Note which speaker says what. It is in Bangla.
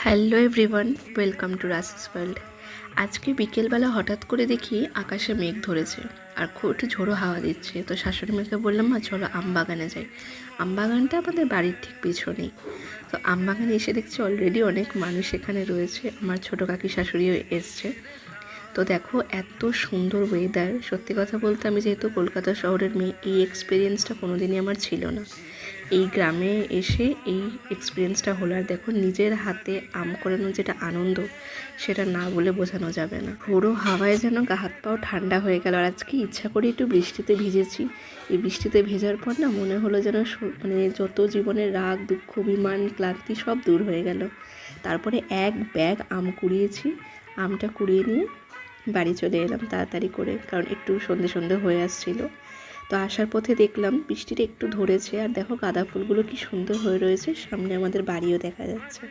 Speaker 1: Hello everyone, welcome to Rasis world. আজকে বিকেলবেলা হঠাৎ করে দেখি আকাশে মেঘ ধরেছে আর খুব একটু ঝোড়ো হাওয়া দিচ্ছে। তো শাশুড়ি মাকে বললাম, মা চলো আমবাগানে যাই। আমবাগানটা আমাদের বাড়ির ঠিক পিছনেই। তো আমবাগানে এসে দেখছি অলরেডি অনেক মানুষ এখানে রয়েছে। আমার ছোটো কাকি শাশুড়িও এসছে। তো দেখো এত সুন্দর ওয়েদার। সত্যি কথা বলতে আমি যেহেতু কলকাতা শহরের মেয়ে, এই এক্সপিরিয়েন্সটা কোনো দিনই আমার ছিল না। এই গ্রামে এসে এই এক্সপিরিয়েন্সটা হলো। আর দেখো নিজের হাতে আম কোড়ানোর যেটা আনন্দ, সেটা না বলে বোঝানো যাবে না। পুরো হাওয়ায় যেন গা হাত পাও ঠান্ডা হয়ে গেল। আর আজকে ইচ্ছা করে একটু বৃষ্টিতে ভিজেছি। এই বৃষ্টিতে ভেজার পর না মনে হলো যেন মানে যত জীবনের রাগ, দুঃখ, অভিমান, ক্লান্তি সব দূর হয়ে গেল। তারপরে এক ব্যাগ আম কুড়িয়েছি। আমটা কুড়িয়ে নিয়ে বাড়ি চলে এলাম তাড়াতাড়ি করে, কারণ একটু সন্ধে সন্ধে হয়ে আসছিলো। তো আসার পথে দেখলাম বৃষ্টিটা একটু ধরেছে, আর দেখো গাঁদা ফুলগুলো কি সুন্দর হয়ে রয়েছে। সামনে আমাদের বাড়িও দেখা যাচ্ছে।